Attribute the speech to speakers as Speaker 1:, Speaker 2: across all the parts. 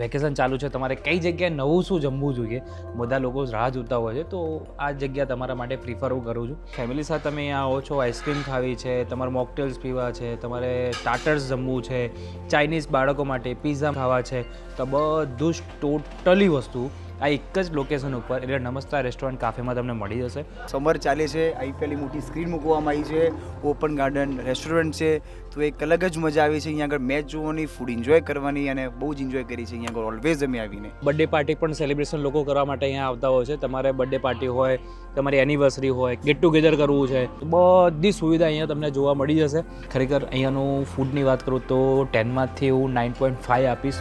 Speaker 1: Vacation ચાલુ છે, તમારે કઈ જગ્યાએ નવું શું જમવું જોઈએ, બધા લોકો રાહ જોતા હોય છે, તો આ જગ્યા તમારા માટે પ્રિફર હું કરું છું. ફેમિલી સાથે તમે અહીંયા આવો છો, આઈસ્ક્રીમ ખાવી છે, તમારે મોકટેલ્સ પીવા છે, તમારે સ્ટાર્ટર્સ જમવું છે, ચાઇનીઝ બાળકો માટે પિઝા ખાવા છે, તો બધું જ ટોટલી વસ્તુ આ એક જ લોકેશન ઉપર એટલે નમસ્તા રેસ્ટોરન્ટ કાફેમાં તમને મળી જશે.
Speaker 2: સમર ચાલે છે, આઈપીએલની મોટી સ્ક્રીન મૂકવામાં આવી છે, ઓપન ગાર્ડન રેસ્ટોરન્ટ છે, તો એક અલગ જ મજા આવી છે અહીંયા આગળ મેચ જોવાની, ફૂડ એન્જોય કરવાની અને બહુ જ એન્જોય કરી છે અહીંયા આગળ ઓલવેઝ અમે આવીને.
Speaker 1: બર્થડે પાર્ટી પણ સેલિબ્રેશન લોકો કરવા માટે અહીંયા આવતા હોય છે. તમારે બર્થડે પાર્ટી હોય, તમારી એનિવર્સરી હોય, ગેટ ટુગેધર કરવું છે, તો બધી સુવિધા અહીંયા તમને જોવા મળી જશે. ખરેખર અહીંયાનું ફૂડની વાત કરું તો 10માંથી હું 9.5 આપીશ.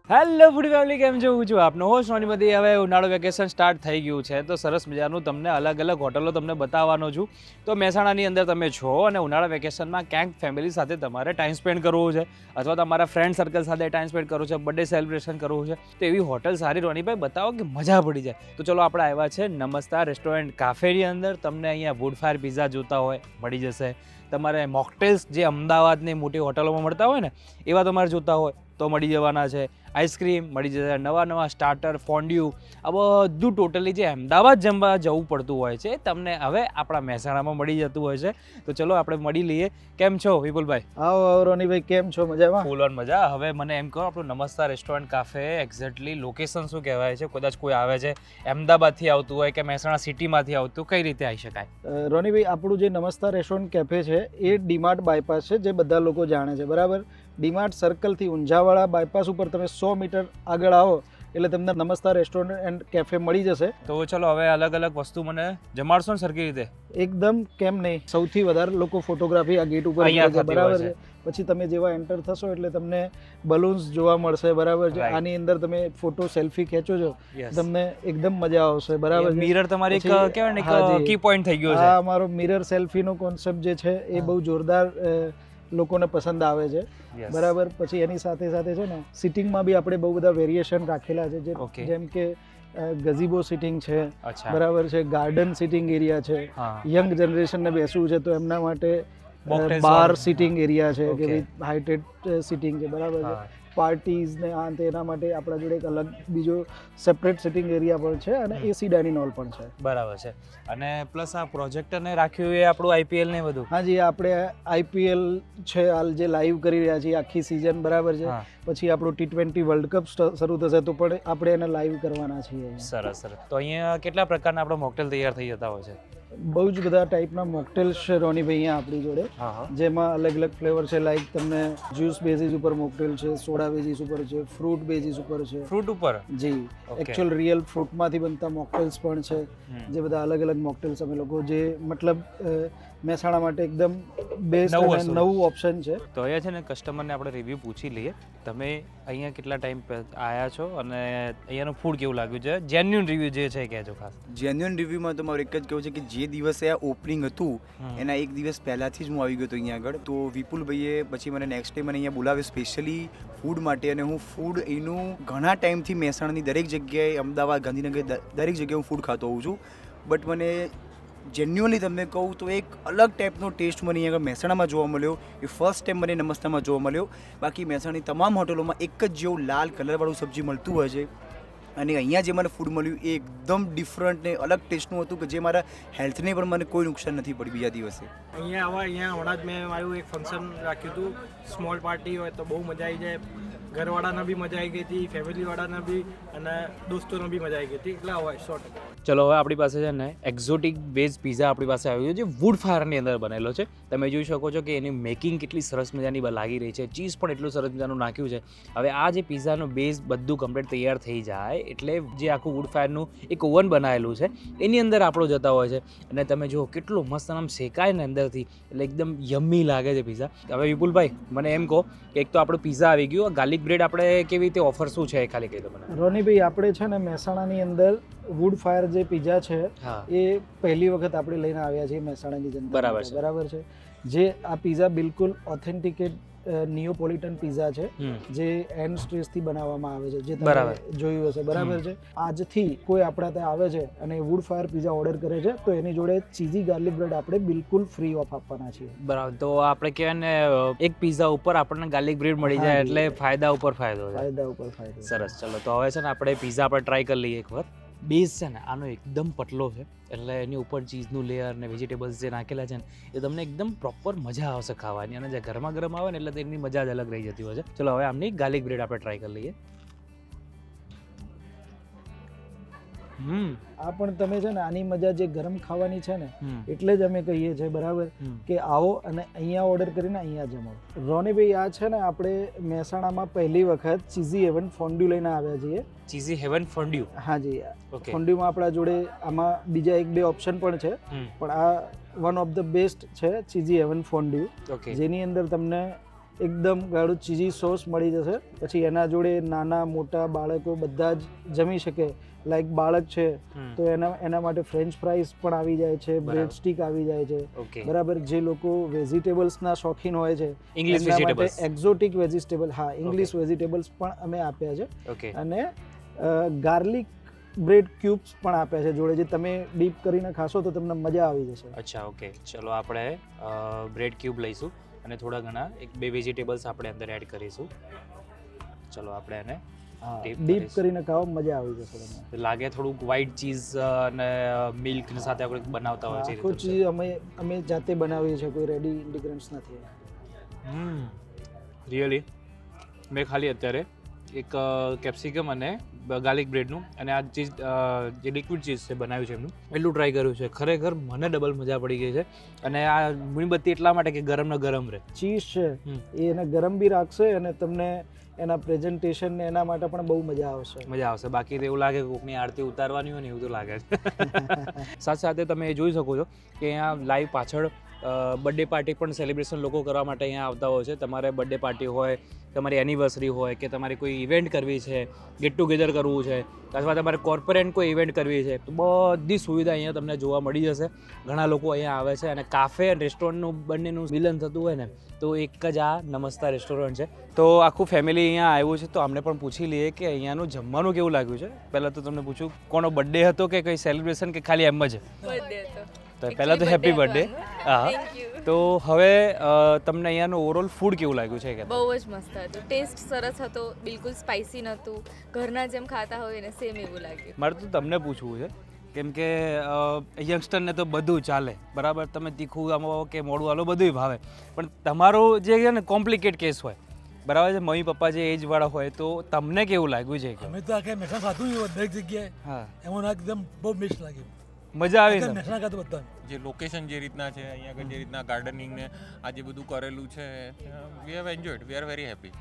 Speaker 1: હેલો ફૂડ ફેમિલી, કેમ છો? હું છું આપનો હોસ્ટ સોનીપતિ. હવે ઉનાળુ વેકેશન સ્ટાર્ટ થઈ ગયું છે, તો સરસ મજાનું તમને અલગ અલગ હોટલો તમને બતાવવાનો છું. તો મહેસાણાની અંદર તમે છો અને ઉનાળા વેકેશનમાં ક્યાંક ફેમિલી સાથે તમારે ટાઈમ સ્પેન્ડ કરવો છે અથવા તમારા ફ્રેન્ડ સર્કલ સાથે ટાઈમ સ્પેન્ડ કરવો છે, બર્થડે સેલિબ્રેશન કરવું છે, તો એવી હોટલ સારી રોનીભાઈ બતાવો કે મજા પડી જાય. તો ચલો આપણે આવ્યા છે નમસ્તા રેસ્ટોરન્ટ કાફેની અંદર. તમને અહીંયા વુડ ફાયર પિઝા જોતા હોય મળી જશે. તમારે મોકટેલ્સ જે અમદાવાદની મોટી હોટલોમાં મળતા હોય ને એવા તમારે જોતા હોય તો મળી જવાના છે. આઈસ્ક્રીમ મળી જશે, નવા સ્ટાર્ટર, ફોન્ડ્યુ, આ બધું ટોટલી જે અમદાવાદ જમવા જવું પડતું હોય છે તમને હવે આપણા મહેસાણામાં મળી જતું હોય છે. તો ચલો આપણે મળી લઈએ. કેમ છો વિપુલભાઈ?
Speaker 3: આવો રોનીભાઈ, કેમ છો? મજામાં?
Speaker 1: ફૂલ ઓન મજા. હવે મને એમ કહો, આપણું નમસ્તા રેસ્ટોરન્ટ કાફે એક્ઝેક્ટલી લોકેશન શું કહેવાય છે? કદાચ કોઈ આવે છે અમદાવાદથી આવતું હોય કે મહેસાણા સિટીમાંથી આવતું, કઈ રીતે આવી શકાય?
Speaker 3: રોનીભાઈ, આપણું જે નમસ્તા રેસ્ટોરન્ટ કેફે છે એ ડીમાર્ટ બાયપાસ છે, જે બધા લોકો જાણે છે, બરાબર. ડીમાર્ટ સર્કલથી ઊંઝાવાળા બાયપાસ ઉપર તમે 100 મીટર આગળ આવો એટલે તમને નમસ્તા રેસ્ટોરન્ટ એન્ડ કેફે મળી જશે.
Speaker 1: તો ચલો હવે અલગ અલગ વસ્તુ મને જમાડશો ને સરખી રીતે?
Speaker 3: એકદમ, કેમ નહીં. સૌથી વધારે લોકો ફોટોગ્રાફી આ ગેટ ઉપર કરે છે, બરાબર છે. પછી તમે જેવા એન્ટર થશો એટલે તમને બલૂન્સ જોવા મળશે, બરાબર છે. આની અંદર તમે ફોટો સેલ્ફી ખેંચો છો, તમને એકદમ મજા આવશે, બરાબર છે.
Speaker 1: મિરર તમારી કહેવાય ને કી પોઈન્ટ થઈ ગયો છે.
Speaker 3: આ અમારો મિરર સેલ્ફીનો કોન્સેપ્ટ જે છે એ બહુ જોરદાર લોકોને પસંદ આવે છે, બરાબર. પછી એની સાથે સાથે છે ને સિટિંગમાં બી આપણે બહુ બધા વેરિએશન રાખેલા છે, જેમ કે ગઝીબો સિટિંગ છે, બરાબર છે, ગાર્ડન સિટિંગ એરિયા છે, યંગ જનરેશનને બેસવું છે તો એમના માટે બાર સિટિંગ એરિયા છે કે ભાઈ હાઇટેડ સિટિંગ છે, બરાબર છે. પાર્ટીઝ ને આ એના માટે આપણા જોડે એક અલગ બીજો સેપરેટ સિટિંગ એરિયા પણ છે અને એસી ડાઇનિંગ હોલ પણ છે,
Speaker 1: બરાબર છે. અને પ્લસ આ પ્રોજેક્ટરને રાખ્યું એ આપણું આઈપીએલ ને બધું?
Speaker 3: હાજી, આપણે આઈપીએલ છે હાલ જે લાઈવ કરી રહ્યા છીએ આખી સિઝન, બરાબર છે. પછી આપણું T20 વર્લ્ડ કપ શરૂ થશે તો પણ આપણે એને લાઈવ કરવાના છીએ.
Speaker 1: સરસ સરસ. તો અહીંયા કેટલા પ્રકારના આપણો મોકટેલ તૈયાર થઈ જતા હોય છે?
Speaker 3: બહુ જ બધા ટાઈપના મોકટેલ્સ છે રોનીભાઈ અહીંયા આપણી જોડે, જેમાં અલગ અલગ ફ્લેવર છે. લાઈક તમને જ્યુસ બેઝિસ ઉપર મોકટેલ છે, સોડા બેઝિસ ઉપર છે, ફ્રૂટ બેઝિસ ઉપર છે.
Speaker 1: ફ્રૂટ ઉપર? જી,
Speaker 3: એકચ્યુઅલ રિયલ ફ્રૂટમાંથી બનતા મોકટેલ્સ પણ છે, જે બધા અલગ અલગ મોકટેલ્સ અમે લોકો જે મતલબ મહેસાણા માટે એકદમ બેસ્ટ અને નવું ઓપ્શન છે.
Speaker 1: તો અહીંયા છે ને કસ્ટમરને આપણે રિવ્યૂ પૂછી લઈએ. તમે અહીંયા કેટલા ટાઈમ આવ્યા છો અને અહીંયાનું ફૂડ કેવું લાગ્યું છે? જેન્યુઅન રિવ્યૂ જે છે કહેજો ખાસ.
Speaker 2: જેન્યુઅન રિવ્યૂમાં તો મારું એક જ કહેવું છે કે જે દિવસે આ ઓપનિંગ હતું એના એક દિવસ પહેલાંથી જ હું આવી ગયો હતો અહીંયા આગળ. તો વિપુલભાઈએ પછી મને નેક્સ્ટ ડે મને અહીંયા બોલાવ્યો સ્પેશિયલી ફૂડ માટે, અને હું ફૂડ એનું ઘણા ટાઈમથી મહેસાણાની દરેક જગ્યાએ, અમદાવાદ, ગાંધીનગર દરેક જગ્યાએ હું ફૂડ ખાતો હોઉં છું. બટ મને જેન્યુઅનલી તમને કહું તો એક અલગ ટાઈપનો ટેસ્ટ મને અહીંયા આગળ મહેસાણામાં જોવા મળ્યો. એ ફર્સ્ટ ટાઈમ મને નમસ્તામાં જોવા મળ્યો. બાકી મહેસાણાની તમામ હોટલોમાં એક જ જેવું લાલ કલરવાળું સબ્જી મળતું હોય છે, અને અહીંયા જે મને ફૂડ મળ્યું એ એકદમ ડિફરન્ટ ને અલગ ટેસ્ટનું હતું કે જે મારા હેલ્થને પણ મને કોઈ નુકસાન નથી પડ્યું બીજા દિવસે.
Speaker 4: અહીંયા હમણાં જ મેં મારું એક ફંક્શન રાખ્યું હતું, સ્મોલ પાર્ટી હોય તો બહુ મજા આવી જાય. ઘરવાળાને બી મજા આવી ગઈ હતી, ફેમિલીવાળાને બી અને દોસ્તોને બી મજા આવી ગઈ હતી, એટલે હોય 100%.
Speaker 1: ચલો હવે આપણી પાસે છે ને એક્ઝોટિક વેજ પિઝા આપણી પાસે આવ્યો છે, જે વુડ ફાયરની અંદર બનેલો છે. તમે જોઈ શકો છો કે એની મેકિંગ કેટલી સરસ મજાની લાગી રહી છે, ચીઝ પણ એટલું સરસ મજાનું નાખ્યું છે. હવે આ જે પિઝાનો બેઝ બધું કમ્પ્લીટ તૈયાર થઈ જાય એટલે જે આખું વુડ ફાયરનું એક ઓવન બનાવેલું છે એની અંદર આપણો જતા હોય છે, અને તમે જુઓ કેટલું મસ્ત આમ શેકાય ને અંદરથી, એટલે એકદમ યમ્મી લાગે છે પિઝા. હવે વિપુલભાઈ મને એમ કહો કે એક તો આપણું પિઝા આવી ગયું, ગાર્લિક બ્રેડ આપણે કેવી રીતે ઓફર શું છે એ ખાલી કહી દો મને.
Speaker 3: રોનીભાઈ, આપણે છે ને મહેસાણાની અંદર વુડ ફાયર જે પિઝા છે એ પહેલી વખત આપણે લઈને આવ્યા છીએ મહેસાણાની જનતા, બરાબર છે. જે આ પિઝા બિલકુલ ઓથેન્ટિકેટ નિયોપોલિટન પિઝા છે જે એન્ડ સ્ટ્રેસથી બનાવવામાં આવે છે, જે
Speaker 1: બરાબર.
Speaker 3: તમે જોયું હશે, બરાબર છે. આજથી કોઈ આપણા ત્યાં આવે છે અને વુડ ફાયર પિઝા ઓર્ડર કરે છે તો એની જોડે ચીઝી ગાર્લિક બ્રેડ આપણે બિલકુલ ફ્રી ઓફ આપવાના છીએ.
Speaker 1: બરાબર. તો આપણે કહેવાય ને એક પિઝા ઉપર આપણને ગાર્લિક બ્રેડ મળી જાય એટલે ફાયદા ઉપર ફાયદો છે.
Speaker 3: ફાયદા ઉપર ફાયદો.
Speaker 1: સરસ. ચલો તો હવે છે ને આપણે પિઝા આપણે ટ્રાય કરી લઈએ એકવાર. બેઝ છે ને આનો એકદમ પતલો છે એટલે એની ઉપર ચીઝનું લેયર ને વેજીટેબલ્સ જે નાખેલા છે ને એ તમને એકદમ પ્રોપર મજા આવશે ખાવાની, અને જે ગરમા ગરમ આવે ને એટલે તેની મજા જ અલગ રહી જતી હોય છે. ચલો હવે આમની ગાર્લિક બ્રેડ આપણે ટ્રાય કરી લઈએ.
Speaker 3: આ પણ તમે છે ને આની મજા જે ગરમ ખાવાની છે ને એટલે જ અમે કહીએ છીએ, બરાબર, કે આવો અને અહીંયા ઓર્ડર કરીને અહીંયા જમાવો. રોનીભાઈ, આ છે ને આપણે મહેસાણામાં પહેલી વખત ચીઝી હેવન ફોન્ડ્યુ લઈને આવ્યા છીએ.
Speaker 1: Cheesy heaven fondue?
Speaker 3: હા જી.
Speaker 1: ઓકે.
Speaker 3: ફોન્ડ્યુમાં આપણા જોડે આમાં બીજા એક બે ઓપ્શન પણ છે, પણ આ વન ઓફ ધ બેસ્ટ છે ચીઝી હેવન ફોન્ડ્યુ.
Speaker 1: ઓકે.
Speaker 3: જેની અંદર તમને એકદમ ગાઢું ચીઝી સોસ મળી જશે. પછી એના જોડે નાના મોટા બાળકો બધા જ જમી શકે. લાઈક બાળક છે તો એના માટે ફ્રેન્ચ ફ્રાઈઝ પણ આવી જાય છે, બ્રેડ સ્ટીક આવી જાય છે, બરાબર. જે લોકો વેજીટેબલ્સના શોખીન હોય છે
Speaker 1: ઇંગ્લિશ
Speaker 3: એના માટે
Speaker 1: વેજીટેબલ્સ,
Speaker 3: એક્ઝોટિક વેજીટેબલ, હા, ઇંગ્લિશ વેજીટેબલ્સ પણ અમે આપ્યા છે.
Speaker 1: ઓકે.
Speaker 3: અને ગાર્લિક બ્રેડ ક્યુબ્સ પણ આપ્યા છે જોડે, જે તમે ડીપ કરીને ખાશો તો તમને મજા આવી જશે.
Speaker 1: અચ્છા, ઓકે. ચલો આપણે બ્રેડ ક્યુબ લઈશું અને થોડા ઘણા એક બે વેજીટેબલ્સ આપણે અંદર એડ કરીશું. ચલો આપણે એને
Speaker 3: ડીપ કરીને ખાઓ, મજા આવી જશે તમને.
Speaker 1: લાગે થોડુંક વ્હાઈટ ચીઝ અને મિલ્ક સાથે આપણે બનાવતા હોય છે.
Speaker 3: આખું ચીઝ અમે જાતે બનાવીએ છીએ, કોઈ રેડી ઇન્ગ્રેડિયન્ટ્સ નથી.
Speaker 1: રિયલી મેં ખાલી અત્યારે એક કેપ્સિકમ અને ગાર્લિક બ્રેડનું અને આ ચીઝ જે લિક્વિડ ચીઝ છે બનાવ્યું છે એમનું એટલું ટ્રાય કર્યું છે. ખરેખર મને ડબલ મજા પડી ગઈ છે. અને આ મીણબત્તી એટલા માટે કે ગરમ ને ગરમ રહે.
Speaker 3: ચીઝ છે એ એને ગરમ બી રાખશે અને તમને એના પ્રેઝન્ટેશન ને એના માટે પણ બહુ મજા આવશે.
Speaker 1: મજા આવશે. બાકી તો એવું લાગે કે કોકની આરતી ઉતારવાની હોય ને એવું તો લાગે છે. સાથે સાથે તમે જોઈ શકો છો કે અહીંયા લાઈવ પાછળ બર્થડે પાર્ટી પણ સેલિબ્રેશન લોકો કરવા માટે અહીંયા આવતા હોય છે. તમારે બર્થડે પાર્ટી હોય, તમારી એનિવર્સરી હોય કે તમારે કોઈ ઇવેન્ટ કરવી છે, ગેટ ટુગેધર કરવું છે, અથવા તમારે કોર્પોરેટ કોઈ ઇવેન્ટ કરવી છે, તો બધી સુવિધા અહીંયા તમને જોવા મળી જશે. ઘણા લોકો અહીંયા આવે છે અને કાફે અને રેસ્ટોરન્ટનું બંનેનું મિલન થતું હોય ને તો એક જ આ નમસ્તા રેસ્ટોરન્ટ છે. તો આખું ફેમિલી અહીંયા આવ્યું છે તો અમને પણ પૂછી લઈએ કે અહીંયાનું જમવાનું કેવું લાગ્યું છે. પહેલાં તો તમને પૂછું કોનો બર્થડે હતો કે કંઈ સેલિબ્રેશન કે ખાલી એમ જ?
Speaker 5: બર્થડે હતો.
Speaker 1: તો પહેલાં તો હેપી બર્થડે. હા. તો હવે તમને અહીંયાનું ઓવરઓલ ફૂડ કેવું લાગ્યું છે? કે
Speaker 5: બહુ જ મસ્ત હતું. ટેસ્ટ સરસ હતો, બિલકુલ સ્પાઇસી નહોતું. ઘરના જેમ ખાતા હોય ને સેમ એવું લાગ્યું.
Speaker 1: મારે તો તમને પૂછવું છે કેમ કે યંગસ્ટરને તો બધું ચાલે, બરાબર. તમે તીખું આમો કે મોડું આલો બધું ભાવે, પણ તમારો જે છે ને કોમ્પ્લિકેટ કેસ હોય, બરાબર છે, મમ્મી પપ્પા જે એજ વાળા હોય, તો તમને કેવું લાગ્યું છે?
Speaker 6: અમે તો આખે મહેસાણા ખાધું દરેક જગ્યાએ.
Speaker 1: હા,
Speaker 6: એમાં એકદમ બહુ બેસ્ટ લાગ્યું.
Speaker 1: મજા આવી ને?
Speaker 6: મહેસાણા ખાધું બધા.
Speaker 7: જે લોકેશન જે રીતના છે, અહીંયા આગળ જે રીતના ગાર્ડનિંગ ને આ જે બધું કરેલું છે, we have enjoyed, we are very happy.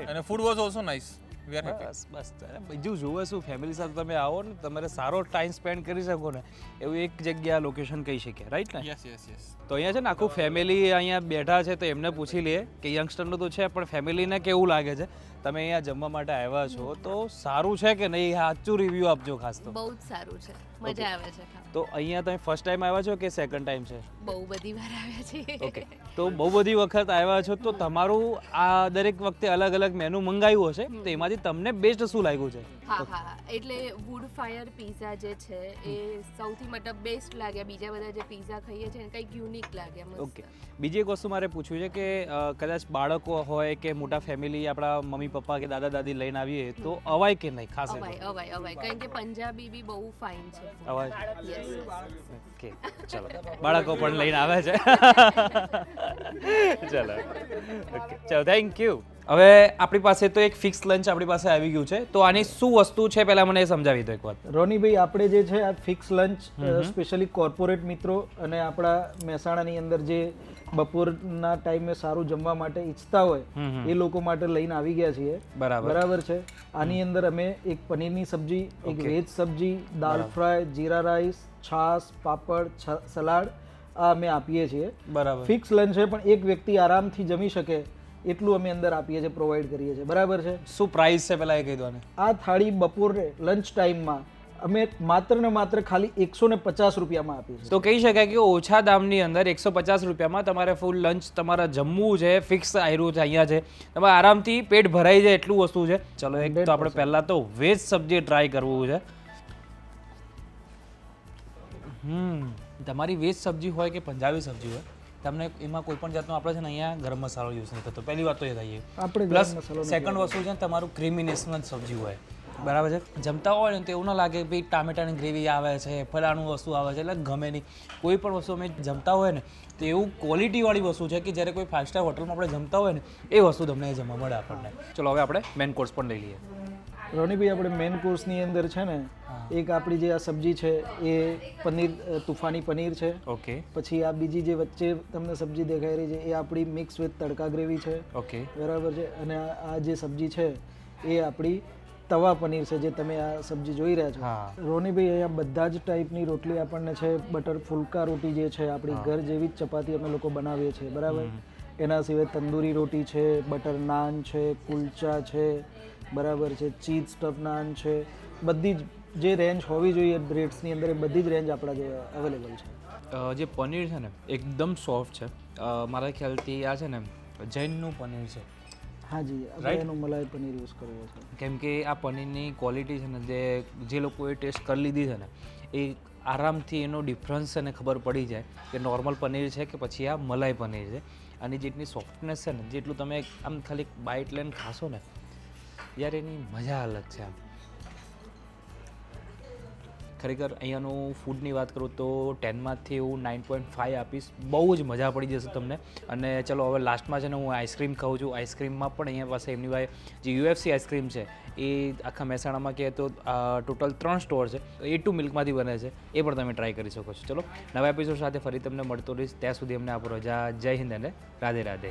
Speaker 7: અને food was also nice. We are happy.
Speaker 1: બસ બીજું જોવે શું, ફેમિલી સાથે તમે આવો ને તમારે સારો ટાઈમ સ્પેન્ડ કરી શકો ને એવું એક જગ્યા લોકેશન કહી શકીએ, રાઈટ ને?
Speaker 7: Yes yes yes.
Speaker 1: તો અહીંયા છે ને આખું ફેમિલી અહીંયા બેઠા છે તો એમને પૂછી લઈએ કે યંગસ્ટરનું તો છે પણ ફેમિલીને કેવું લાગે છે. તમે અહીંયા જમવા માટે આવ્યા છો તો સારું છે કે નહીં? સાચું રિવ્યૂ આપજો ખાસ તો.
Speaker 5: બહુ જ સારું છે, મજા આવે છે ખાવા.
Speaker 1: તો અહીંયા તમે ફર્સ્ટ ટાઈમ આવ્યા છો કે સેકન્ડ ટાઈમ છે?
Speaker 5: બહુ બધી વાર આવ્યા છે.
Speaker 1: ઓકે. તો બહુ બધી વખત આવ્યા છો તો તમારું આ દરેક વખતે અલગ અલગ મેનુ મંગાવ્યું હશે, તો એમાંથી તમને બેસ્ટ શું લાગ્યું છે?
Speaker 5: હા, એટલે વુડ ફાયર પિઝા જે છે એ સૌથી મતલબ બેસ્ટ લાગ્યા. બીજા બધા જે પિઝા ખાઈએ છીએ કંઈક યુનિક લાગ્યા. મસ્ત.
Speaker 1: ઓકે. બીજી એક વસ્તુ મારે પૂછવું છે કે કદાચ બાળકો હોય કે મોટા ફેમિલી આપણા મમ્મી પપ્પા કે દાદા દાદી લઈને આવીએ તો અવાય કે નહીં? ખાસ
Speaker 5: અવાય કારણ કે પંજાબી બી બહુ ફાઇન છે.
Speaker 1: અવાય?
Speaker 5: યસ.
Speaker 1: ઓકે, ચલો. બાળકો પણ લઈને આવે છે. ચલો, ઓકે, ચલો, થેન્ક યુ. હવે આપણી પાસે તો એક ફિક્સ લંચ આપણી પાસે આવી ગયું છે, તો આની શું વસ્તુ છે પહેલા મને સમજાવી દો એકવાર.
Speaker 3: રોનીભાઈ, આપણે જે છે આ ફિક્સ લંચ સ્પેશિયલી કોર્પોરેટ મિત્રો અને આપણા મહેસાણાની અંદર જે બપોરના ટાઈમે સારું જમવા માટે ઈચ્છતા હોય એ લોકો માટે લઈને આવી ગયા છીએ. બરાબર છે. આની અંદર અમે એક પનીરની સબ્જી, એક વેજ સબ્જી, દાલ ફ્રાય, જીરા રાઈસ, છાશ, પાપડ, સલાડ આ અમે આપીએ છીએ.
Speaker 1: બરાબર.
Speaker 3: ફિક્સ લંચ છે પણ એક વ્યક્તિ આરામથી જમી શકે એટલું અમે અંદર આપીએ છીએ, પ્રોવાઈડ કરીએ છીએ. બરાબર છે.
Speaker 1: શું પ્રાઇસ છે પહેલા એ કહી દો ને.
Speaker 3: આ થાળી બપોરે લંચ ટાઈમમાં અમે માત્ર ને માત્ર ખાલી 150 રૂપિયામાં આપીએ છીએ.
Speaker 1: તો કહી શકાય કે ઓછા દામની અંદર 150 રૂપિયામાં તમારે ફૂલ લંચ તમારા જમવું છે, ફિક્સ આવ્યું છે અહીંયા છે, તમારે આરામથી પેટ ભરાઈ જાય એટલું વસ્તુ છે. ચલો એક તો આપણે પહેલાં તો વેજ સબ્જી ટ્રાય કરવું છે. તમારી વેજ સબ્જી હોય કે પંજાબી સબ્જી હોય, તમને એમાં કોઈ પણ જાતનો આપણે છે ને અહીંયા ગરમ મસાલો યુઝ નહીં થતો. પહેલી વાત તો એ થઈ
Speaker 3: આપણે
Speaker 1: પ્લસ
Speaker 3: ગરમ મસાલો
Speaker 1: સેકન્ડ વસ્તુ છે ને તમારું ક્રીમીનેસમાં જ સબ્જી હોય, બરાબર છે. જમતા હોય ને તો એવું ના લાગે ભાઈ ટામેટાની ગ્રેવી આવે છે, ફલાણું વસ્તુ આવે છે, એટલે ગમે નહીં. કોઈ પણ વસ્તુ અમે જમતા હોય ને તો એવું ક્વોલિટીવાળી વસ્તુ છે કે જ્યારે કોઈ 5 સ્ટાર હોટલમાં આપણે જમતા હોય ને એ વસ્તુ તમને જમવા મળે આપણને. ચલો હવે આપણે મેન કોર્સ પણ લઈ લઈએ.
Speaker 3: રોનીભાઈ, આપણે મેન કોર્સની અંદર છે ને એક આપણી જે આ સબ્જી છે એ પનીર તુફાની પનીર છે.
Speaker 1: ઓકે
Speaker 3: પછી આ બીજી જે વચ્ચે તમને સબ્જી દેખાઈ રહી છે એ આપણી મિક્સ વિથ તડકા ગ્રેવી છે.
Speaker 1: ઓકે
Speaker 3: બરાબર છે. અને આ જે સબ્જી છે એ આપણી તવા પનીર છે જે તમે આ સબ્જી જોઈ રહ્યા છો.
Speaker 1: હા.
Speaker 3: રોનીભાઈ, અહીંયા બધા જ ટાઈપની રોટલી આપણને છે. બટર ફુલકા રોટી જે છે આપણી ઘર જેવી જ ચપાતી અમે લોકો બનાવીએ છીએ, બરાબર. એના સિવાય તંદૂરી રોટી છે, બટર નાન છે, કુલચા છે, બરાબર છે, ચીઝ સ્ટફ નાન છે. બધી જ જે રેન્જ હોવી જોઈએ બ્રેડ્સની અંદર એ બધી જ રેન્જ આપણા જે અવેલેબલ છે.
Speaker 1: જે પનીર છે ને એકદમ સોફ્ટ છે. મારા ખ્યાલથી આ છે ને જૈનનું પનીર છે.
Speaker 3: હાજી, આપણે એનું મલાઈ પનીર યુઝ કરવો છે.
Speaker 1: કેમ કે આ પનીરની ક્વોલિટી છે ને જે લોકોએ ટેસ્ટ કરી લીધી છે ને એ આરામથી એનો ડિફરન્સ છે ને ખબર પડી જાય કે નોર્મલ પનીર છે કે પછી આ મલાઈ પનીર છે. અને જેટલી સોફ્ટનેસ છે ને જેટલું તમે આમ ખાલી બાઇટ લઈને ખાશો ને યાર એની મજા અલગ છે. આમ ખરેખર અહીંયાનું ફૂડની વાત કરું તો 10માંથી હું 9.5 આપીશ. બહુ જ મજા પડી જશે તમને. અને ચલો હવે લાસ્ટમાં છે ને હું આઈસ્ક્રીમ ખાઉં છું. આઈસ્ક્રીમમાં પણ અહીંયા પાસે એમની પાસે જે UFC આઈસ્ક્રીમ છે એ આખા મહેસાણામાં કહે તો ટોટલ 3 સ્ટોર છે. A2 મિલ્કમાંથી બને છે, એ પણ તમે ટ્રાય કરી શકો છો. ચલો નવા એપિસોડ સાથે ફરી તમને મળતો રહીશ. ત્યાં સુધી અમને આપો રજા. જય હિન્દ અને રાધે રાધે.